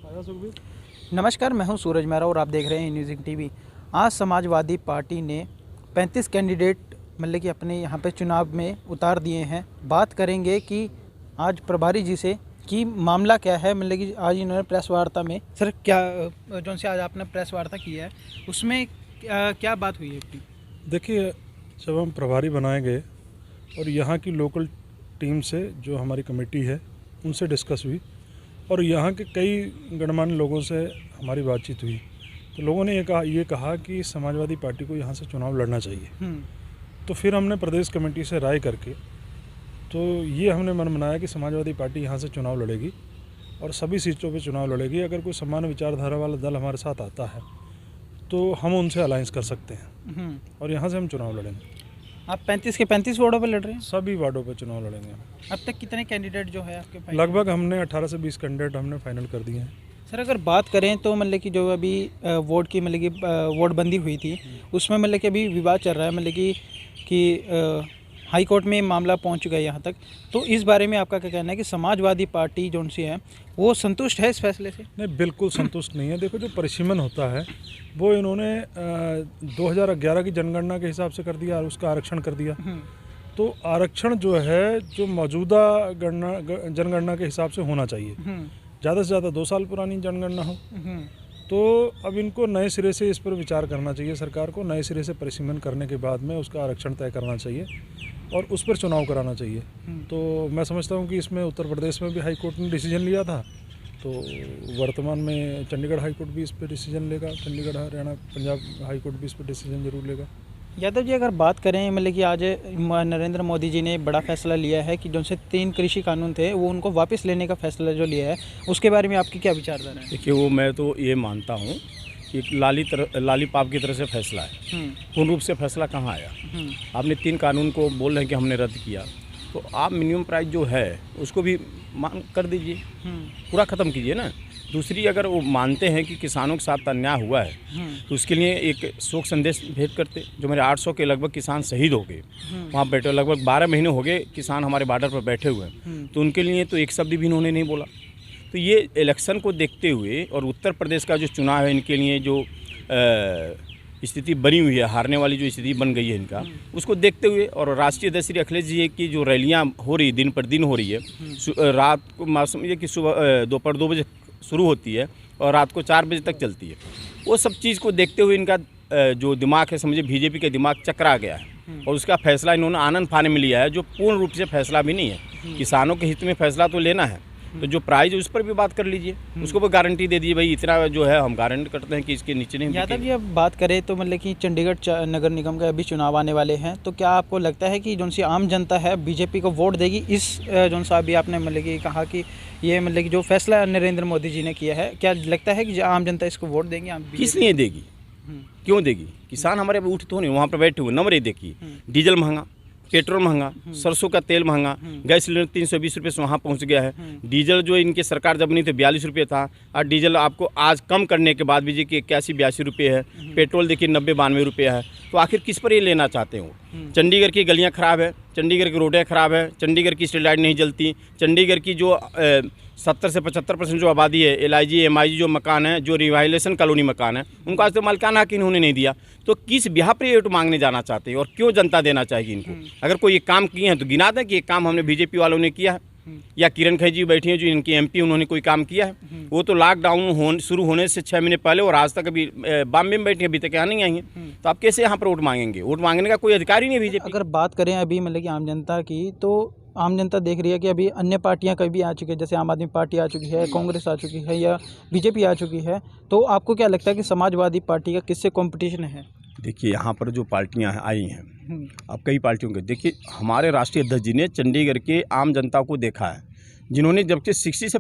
नमस्कार, मैं हूं सूरज मेहरा और आप देख रहे हैं न्यूज़ टीवी। आज समाजवादी पार्टी ने 35 कैंडिडेट मतलब कि अपने यहां पे चुनाव में उतार दिए हैं। बात करेंगे कि आज प्रभारी जी से कि मामला क्या है। मतलब कि आज इन्होंने प्रेस वार्ता में सर क्या जो से आज आपने प्रेस वार्ता की है उसमें क्या बात हुई है अपनी? देखिए, जब हम प्रभारी बनाए गए और यहाँ की लोकल टीम से जो हमारी कमेटी है उनसे डिस्कस हुई और यहाँ के कई गणमान्य लोगों से हमारी बातचीत हुई, तो लोगों ने ये कहा कि समाजवादी पार्टी को यहाँ से चुनाव लड़ना चाहिए। तो फिर हमने प्रदेश कमेटी से राय करके तो ये हमने मन बनाया कि समाजवादी पार्टी यहाँ से चुनाव लड़ेगी और सभी सीटों पे चुनाव लड़ेगी। अगर कोई समान विचारधारा वाला दल हमारे साथ आता है तो हम उनसे अलायंस कर सकते हैं और यहाँ से हम चुनाव लड़ेंगे। आप 35 के 35 वार्डों पर लड़ रहे हैं? सभी वार्डों पर चुनाव लड़ेंगे। अब तक कितने कैंडिडेट जो है आपके पास? लगभग हमने 18 से 20 कैंडिडेट हमने फाइनल कर दिए हैं। सर अगर बात करें तो मतलब कि जो अभी वोट की मतलब कि वोट बंदी हुई थी उसमें मतलब कि अभी विवाद चल रहा है, मतलब कि हाई कोर्ट में मामला पहुंच चुका है यहाँ तक। तो इस बारे में आपका क्या कहना है कि समाजवादी पार्टी जो सी है वो संतुष्ट है इस फैसले से? नहीं, बिल्कुल संतुष्ट नहीं है। देखो, जो परिसीमन होता है वो इन्होंने 2011 की जनगणना के हिसाब से कर दिया और उसका आरक्षण कर दिया। तो आरक्षण जो है जो मौजूदा जनगणना के हिसाब से होना चाहिए, ज़्यादा से ज़्यादा 2 साल पुरानी जनगणना हो। तो अब इनको नए सिरे से इस पर विचार करना चाहिए। सरकार को नए सिरे से परिसीमन करने के बाद में उसका आरक्षण तय करना चाहिए और उस पर चुनाव कराना चाहिए। तो मैं समझता हूँ कि इसमें उत्तर प्रदेश में भी हाई कोर्ट ने डिसीजन लिया था, तो वर्तमान में चंडीगढ़ हाई कोर्ट भी इस पर डिसीजन लेगा। चंडीगढ़, हरियाणा, पंजाब हाई कोर्ट भी इस पर डिसीजन जरूर लेगा। यादव जी, अगर बात करें मतलब कि आज नरेंद्र मोदी जी ने बड़ा फैसला लिया है कि जो से 3 कृषि कानून थे वो उनको वापस लेने का फैसला जो लिया है, उसके बारे में आपकी क्या विचारधारा है? देखिए, वो मैं तो ये मानता हूँ कि लाली पाप की तरह से फैसला है। पूर्ण रूप से फैसला कहाँ आया? आपने 3 कानून को बोल रहे हैं कि हमने रद्द किया, तो आप मिनिमम प्राइस जो है उसको भी मांग कर दीजिए, पूरा ख़त्म कीजिए ना। दूसरी, अगर वो मानते हैं कि किसानों के साथ अन्याय हुआ है तो उसके लिए एक शोक संदेश भेंट करते। जो मेरे 800 के लगभग किसान शहीद हो गए, वहाँ बैठे लगभग 12 महीने हो गए किसान हमारे बॉर्डर पर बैठे हुए हैं, तो उनके लिए तो एक शब्द भी इन्होंने नहीं बोला। तो ये इलेक्शन को देखते हुए और उत्तर प्रदेश का जो चुनाव है इनके लिए जो स्थिति बनी हुई है, हारने वाली जो स्थिति बन गई है इनका, उसको देखते हुए और राष्ट्रीय अध्यक्ष श्री अखिलेश जी की जो रैलियाँ हो रही दिन पर दिन हो रही है, रात को मौसम ये कि सुबह दोपहर 2 बजे शुरू होती है और रात को 4 बजे तक चलती है, वो सब चीज़ को देखते हुए इनका जो दिमाग है, समझिए बीजेपी का दिमाग चकरा गया है और उसका फैसला इन्होंने आनंद फाने में लिया है, जो पूर्ण रूप से फैसला भी नहीं है। किसानों के हित में फैसला तो लेना है, तो जो प्राइस है उस पर भी बात कर लीजिए, उसको भी गारंटी दे दीजिए, भाई इतना जो है हम गारंटी करते हैं कि इसके नीचे नहीं। यादव जी, अब बात करें तो मतलब कि चंडीगढ़ नगर निगम का अभी चुनाव आने वाले हैं, तो क्या आपको लगता है कि जो सी आम जनता है बीजेपी को वोट देगी? इस जो सा अभी आपने मतलब कि कहा कि ये मतलब कि जो फैसला नरेंद्र मोदी जी ने किया है, क्या लगता है कि आम जनता इसको वोट देंगे? किस लिए देगी? क्यों देगी? किसान हमारे उठ तो नहीं, वहाँ पर बैठे हुए नंबर। देखिए, डीजल महंगा, पेट्रोल महंगा, सरसों का तेल महंगा, गैस सिलेंडर 320 रुपये से वहाँ पहुँच गया है। डीजल जो इनके सरकार जब नहीं थे 42 रुपये था, और डीजल आपको आज कम करने के बाद भी कि 81-82 रुपये है। पेट्रोल देखिए 90-92 रुपये है। तो आखिर किस पर ये लेना चाहते हो? चंडीगढ़ की गलियाँ ख़राब है, चंडीगढ़ की रोडें ख़राब है, चंडीगढ़ की स्ट्रीट लाइट नहीं जलती, चंडीगढ़ की जो 70 से 75% जो आबादी है, LIG MIG जो मकान है, जो रिवाइलेशन कॉलोनी मकान है, उनको आज तो मालिकाना हक इन्होंने नहीं दिया। तो किस ब्याह पर ये वोट मांगने जाना चाहते हैं और क्यों जनता देना चाहेगी इनको? अगर कोई ये काम किए हैं तो गिना दें कि ये काम हमने बीजेपी वालों ने किया है, या किरण खैर जी बैठी हैं जो इनकी MP, उन्होंने कोई काम किया है? वो तो लॉकडाउन शुरू होने से 6 महीने पहले और आज तक अभी बॉम्बे में बैठी, अभी तक यहाँ नहीं आई हैं। तो आप कैसे यहाँ पर वोट मांगेंगे? वोट मांगने का कोई अधिकार ही नहीं है बीजेपी। अगर बात करें अभी मतलब कि आम जनता की, तो आम जनता देख रही है कि अभी अन्य पार्टियां कभी आ चुकी है, जैसे आम आदमी पार्टी आ चुकी है, कांग्रेस आ चुकी है या बीजेपी आ चुकी है। तो आपको क्या लगता है कि समाजवादी पार्टी का किससे कंपटीशन है? देखिए, यहाँ पर जो पार्टियाँ आई हैं, अब कई पार्टियों के देखिए, हमारे राष्ट्रीय अध्यक्ष जी ने चंडीगढ़ के आम जनता को देखा है, जिन्होंने जबकि 60 से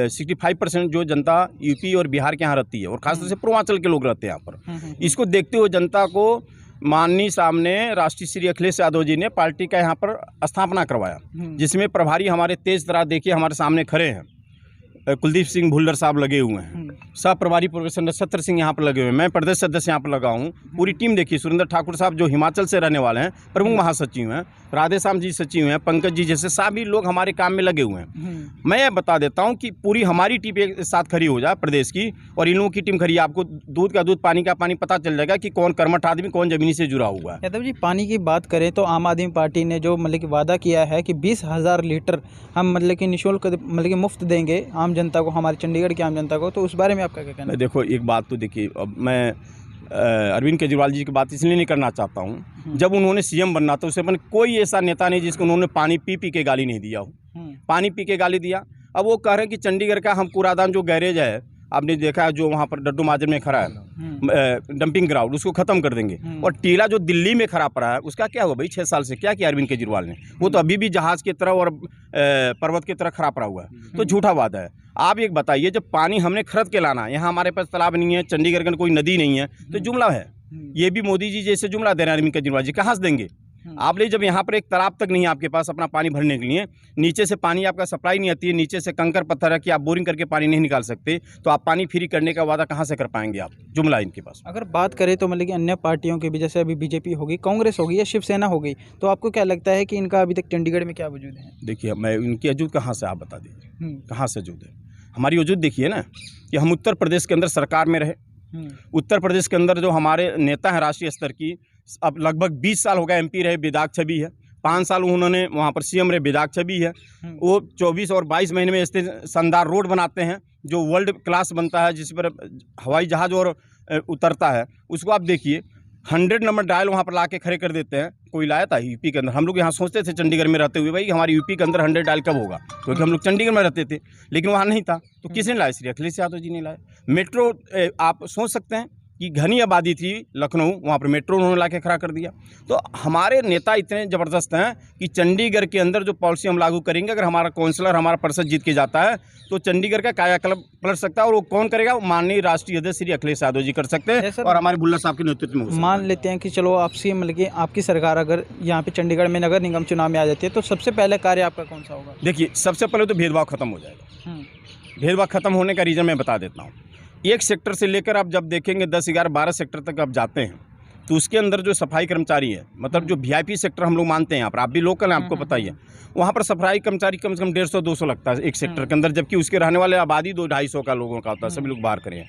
65% जो जनता यूपी और बिहार के यहाँ रहती है और खासतौर से पूर्वांचल के लोग रहते हैं यहाँ पर, इसको देखते हुए जनता को माननीय सामने राष्ट्रीय श्री अखिलेश यादव जी ने पार्टी का यहाँ पर स्थापना करवाया, जिसमें प्रभारी हमारे तेज तरार देखिए हमारे सामने खड़े हैं, कुलदीप सिंह भुल्लर साहब लगे हुए हैं, सह प्रभारी प्रोफेसर नक्षत्र सिंह यहाँ पर लगे हुए हैं, मैं प्रदेश सदस्य यहाँ पर लगा हूँ, पूरी टीम देखिए, सुरेंद्र ठाकुर साहब जो हिमाचल से रहने वाले हैं, प्रमुख महासचिव हैं, राधेश्याम जी सचिव हैं, पंकज जी जैसे सभी लोग हमारे काम में लगे हुए हैं। मैं ये बता देता हूं कि पूरी हमारी टीम एक साथ खड़ी हो जाए प्रदेश की, और इन लोगों की टीम खड़ी है, आपको दूध का दूध पानी का पानी पता चल जाएगा कि कौन कर्मठ आदमी कौन जमीनी से जुड़ा हुआ है। यादव जी, पानी की बात करें तो आम आदमी पार्टी ने जो मतलब कि वादा किया है कि 20,000 लीटर हम मतलब कि निःशुल्क मतलब कि मुफ्त देंगे आम जनता को, हमारे चंडीगढ़ की आम जनता को, तो उस बारे में आपका क्या कहना है? देखो एक बात तो देखिए, अब मैं अरविंद केजरीवाल जी की बात इसलिए नहीं करना चाहता हूँ, जब उन्होंने सीएम बनना था उससे पहले कोई ऐसा नेता नहीं जिसको उन्होंने पानी पी पी के गाली नहीं दिया हो। पानी पी के गाली दिया। अब वो कह रहे हैं कि चंडीगढ़ का हम कूड़ादान जो गैरेज है, आपने देखा है जो वहाँ पर डड्डू माजर में खड़ा है डंपिंग ग्राउंड, उसको खत्म कर देंगे। और टीला जो दिल्ली में खड़ा पड़ा है उसका क्या हुआ भाई? 6 साल से क्या किया अरविंद केजरीवाल ने? वो तो अभी भी जहाज की तरह और पर्वत की तरह खड़ा पड़ा हुआ है। तो झूठा वादा है। आप एक बताइए, जब पानी हमने खरीद के लाना, यहाँ हमारे पास तालाब नहीं है, चंडीगढ़ में कोई नदी नहीं है, तो जुमला है। ये भी मोदी जी जैसे जुमला दे रहे हैं अरविंद केजरीवाल जी, कहाँ से देंगे आप? ले जब यहाँ पर एक तालाब तक नहीं है आपके पास अपना पानी भरने के लिए, नीचे से पानी आपका सप्लाई नहीं आती है, नीचे से कंकर पत्थर है कि आप बोरिंग करके पानी नहीं निकाल सकते, तो आप पानी फ्री करने का वादा कहाँ से कर पाएंगे आप? जुमला इनके पास। अगर बात करें तो मतलब कि अन्य पार्टियों की भी, जैसे अभी बीजेपी होगी, कांग्रेस होगी या शिवसेना हो गई, तो आपको क्या लगता है कि इनका अभी तक चंडीगढ़ में क्या वजूद है? देखिए, मैं इनकी वजूद कहाँ से, आप बता दीजिए कहाँ से वजूद है? हमारी वजूद देखिए ना, कि हम उत्तर प्रदेश के अंदर सरकार में रहे। उत्तर प्रदेश के अंदर जो हमारे नेता हैं राष्ट्रीय स्तर की, अब लगभग 20 साल हो गए एमपी रहे, बेदाग छवि है। 5 साल उन्होंने वहाँ पर सीएम रहे, बेदाग छवि है। वो 24 और 22 महीने में ऐसे शानदार रोड बनाते हैं जो वर्ल्ड क्लास बनता है, जिस पर हवाई जहाज और उतरता है। उसको आप देखिए, 100 नंबर डायल वहाँ पर ला के खड़े कर देते हैं। कोई लाया था यूपी के अंदर? हम लोग यहाँ सोचते थे चंडीगढ़ में रहते हुए भाई हमारे यूपी के अंदर 100 डायल कब होगा, क्योंकि हम लोग चंडीगढ़ में रहते थे, लेकिन वहाँ नहीं था। तो किसने लाया? श्री अखिलेश यादव जी ने लाया। मेट्रो आप सोच सकते हैं कि घनी आबादी थी लखनऊ, वहाँ पर मेट्रो उन्होंने ला के खड़ा कर दिया। तो हमारे नेता इतने ज़बरदस्त हैं कि चंडीगढ़ के अंदर जो पॉलिसी हम लागू करेंगे, अगर हमारा काउंसलर हमारा पार्षद जीत के जाता है तो चंडीगढ़ का कायाकल्प पलट सकता है। और वो कौन करेगा? वो माननीय राष्ट्रीय अध्यक्ष श्री अखिलेश यादव जी कर सकते हैं, और हमारे बुल्ला साहब के नेतृत्व में। मान लेते हैं कि चलो आपसे मतलब कि आपकी सरकार अगर यहाँ पे चंडीगढ़ में नगर निगम चुनाव में आ जाती है, तो सबसे पहले कार्य आपका कौन सा होगा? देखिए, सबसे पहले तो भेदभाव खत्म हो जाएगा। भेदभाव खत्म होने का रीज़न मैं बता देता हूँ। एक सेक्टर से लेकर आप जब देखेंगे 10, 11, 12 सेक्टर तक आप जाते हैं, तो उसके अंदर जो सफाई कर्मचारी है, मतलब जो वीआईपी सेक्टर हम लोग मानते हैं यहाँ पर, आप भी लोकल हैं आपको पता ही है, वहाँ पर सफाई कर्मचारी कम से कम 150-200 लगता है एक सेक्टर के अंदर, जबकि उसके रहने वाले आबादी 200-250 का लोगों का होता है, सभी लोग बाहर करें।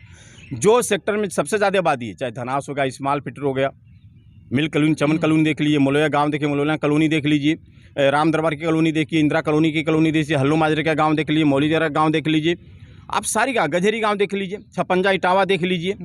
जो सेक्टर में सबसे ज़्यादा आबादी है, चाहे धनास हो गया, स्मॉल फिटर हो गया, मिल कॉलोनी, चमन कॉलोनी देख लीजिए, मलोया गाँव देखिए, मलोया कॉलोनी देख लीजिए, राम दरबार की कॉलोनी देखिए, इंदिरा कॉलोनी की कॉलोनी देखिए, हल्लो माजरे का गाँव देख लीजिए, मौलीजरा गाँव देख लीजिए, आप सारी गाँव, गजहरी गांव देख लीजिए, छपंजा इटावा देख लीजिए,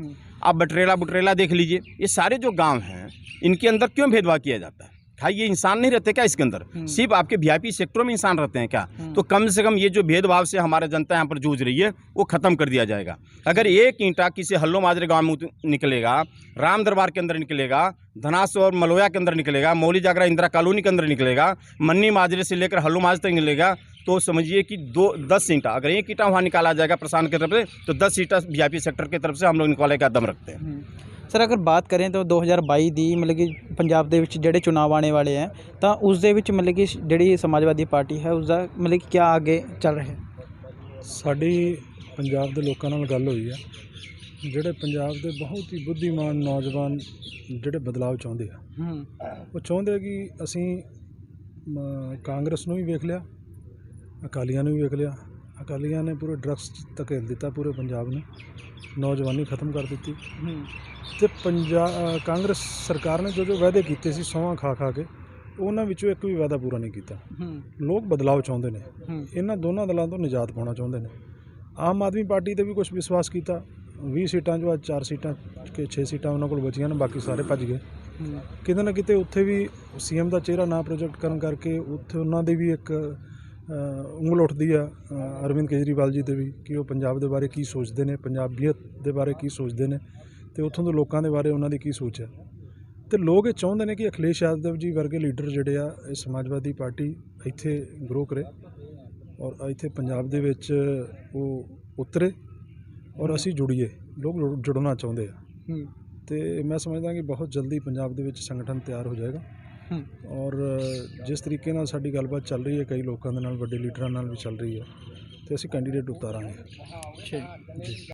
आप बुटरेला देख लीजिए। ये सारे जो गांव हैं, इनके अंदर क्यों भेदभाव किया जाता है? क्या ये इंसान नहीं रहते क्या इसके अंदर? सिर्फ आपके वीआईपी सेक्टरों में इंसान रहते हैं क्या? तो कम से कम ये जो भेदभाव से हमारे जनता यहाँ पर जूझ रही है, वो खत्म कर दिया जाएगा। अगर एक ईंटा किसी हल्लो माजरे गाँव में निकलेगा, राम दरबार के अंदर निकलेगा, धनास और मलोया के अंदर निकलेगा, मौली जागरा इंदिरा कॉलोनी के अंदर निकलेगा, मन्नी माजरे से लेकर हल्लो माजरे तक निकलेगा, तो समझिए कि 10 ईंटा, अगर एक ईंटा वहाँ निकाला जाएगा प्रशासन की तरफ से, तो 10 ईंटा वीआईपी सेक्टर की तरफ से हम लोग निकाले का दम रखते हैं। सर, अगर बात करें तो 2022 ਦੀ मतलब कि पंजाब ਦੇ ਵਿੱਚ ਜਿਹੜੇ ਚੁਣਾਵ ਆਣੇ ਵਾਲੇ ਹੈ, ਤਾਂ ਉਸ ਦੇ ਵਿੱਚ मतलब कि ਜਿਹੜੀ ਸਮਾਜਵਾਦੀ ਪਾਰਟੀ ਹੈ ਉਸਦਾ मतलब कि क्या आगे ਚੱਲ ਰਿਹਾ ਹੈ? ਸਾਡੀ ਪੰਜਾਬ ਦੇ ਲੋਕਾਂ ਨਾਲ ਗੱਲ ਹੋਈ ਹੈ, ਜਿਹੜੇ ਪੰਜਾਬ ਦੇ ਬਹੁਤ ਹੀ ਬੁੱਧੀਮਾਨ ਨੌਜਵਾਨ ਜਿਹੜੇ ਬਦਲਾਅ ਚਾਹੁੰਦੇ ਆ, ਉਹ ਚਾਹੁੰਦੇ ਕਿ ਅਸੀਂ ਕਾਂਗਰਸ ਨੂੰ ਵੀ ਵੇਖ ਲਿਆ, ਅਕਾਲੀਆਂ ਨੂੰ ਵੀ ਵੇਖ ਲਿਆ। ਅਕਾਲੀਆਂ ਨੇ ਪੂਰੇ ਡਰੱਗਸ ਧਕੇਲ ਦਿੱਤਾ ਪੂਰੇ ਪੰਜਾਬ ਨੂੰ, ਨੌਜਵਾਨੀ ਖਤਮ ਕਰ ਦਿੱਤੀ। ਤੇ ਕਾਂਗਰਸ ਸਰਕਾਰ ਨੇ ਜੋ ਵਾਅਦੇ ਕੀਤੇ ਸੀ ਸਹੁੰ ਖਾ ਕੇ, ਉਹਨਾਂ ਵਿੱਚੋਂ ਇੱਕ ਵੀ ਵਾਅਦਾ ਪੂਰਾ ਨਹੀਂ ਕੀਤਾ। ਲੋਕ ਬਦਲਾਅ ਚਾਹੁੰਦੇ ਨੇ, ਇਹਨਾਂ ਦੋਨਾਂ ਦਲਾਂ ਤੋਂ ਨਿਜਾਤ ਪਾਉਣਾ ਚਾਹੁੰਦੇ ਨੇ। ਆਮ ਆਦਮੀ ਪਾਰਟੀ 'ਤੇ ਵੀ ਕੁਛ ਵਿਸ਼ਵਾਸ ਕੀਤਾ, 20 ਸੀਟਾਂ 'ਚੋਂ ਅੱਜ 4 ਸੀਟਾਂ ਕਿ 6 ਸੀਟਾਂ ਉਹਨਾਂ ਕੋਲ ਬਚੀਆਂ ਨੇ, ਬਾਕੀ ਸਾਰੇ ਭੱਜ ਗਏ। ਕਿਤੇ ਨਾ ਕਿਤੇ ਉੱਥੇ ਵੀ ਸੀਐਮ ਦਾ ਚਿਹਰਾ ਨਾ ਪ੍ਰੋਜੈਕਟ ਕਰਨ ਕਰਕੇ ਉੱਥੇ ਉਹਨਾਂ ਦੀ ਵੀ ਇੱਕ ਉਂਗਲ ਉੱਠਦੀ ਆ ਅਰਵਿੰਦ ਕੇਜਰੀਵਾਲ ਜੀ 'ਤੇ ਵੀ, ਕਿ ਉਹ ਪੰਜਾਬ ਦੇ ਬਾਰੇ ਕੀ ਸੋਚਦੇ ਨੇ, ਪੰਜਾਬੀਅਤ ਦੇ ਬਾਰੇ ਕੀ ਸੋਚਦੇ ਨੇ, ਅਤੇ ਉੱਥੋਂ ਦੇ ਲੋਕਾਂ ਦੇ ਬਾਰੇ ਉਹਨਾਂ ਦੀ ਕੀ ਸੋਚ ਹੈ। ਅਤੇ ਲੋਕ ਇਹ ਚਾਹੁੰਦੇ ਨੇ ਕਿ ਅਖਿਲੇਸ਼ ਯਾਦਵ ਜੀ ਵਰਗੇ ਲੀਡਰ ਜਿਹੜੇ ਆ, ਇਹ ਸਮਾਜਵਾਦੀ ਪਾਰਟੀ ਇੱਥੇ ਗਰੋ ਕਰੇ ਔਰ ਇੱਥੇ ਪੰਜਾਬ ਦੇ ਵਿੱਚ ਉਹ ਉਤਰੇ ਔਰ ਅਸੀਂ ਜੁੜੀਏ। ਲੋਕ ਜੁੜਨਾ ਚਾਹੁੰਦੇ ਆ, ਅਤੇ ਮੈਂ ਸਮਝਦਾ ਕਿ ਬਹੁਤ ਜਲਦੀ ਪੰਜਾਬ ਦੇ ਵਿੱਚ ਸੰਗਠਨ ਤਿਆਰ ਹੋ ਜਾਏਗਾ। ਔਰ ਜਿਸ ਤਰੀਕੇ ਨਾਲ ਸਾਡੀ ਗੱਲਬਾਤ ਚੱਲ ਰਹੀ ਹੈ, ਕਈ ਲੋਕਾਂ ਦੇ ਨਾਲ, ਵੱਡੇ ਲੀਡਰਾਂ ਨਾਲ ਵੀ ਚੱਲ ਰਹੀ ਹੈ, ਅਤੇ ਅਸੀਂ ਕੈਂਡੀਡੇਟ ਉਤਾਰਾਂਗੇ। ਜੀ।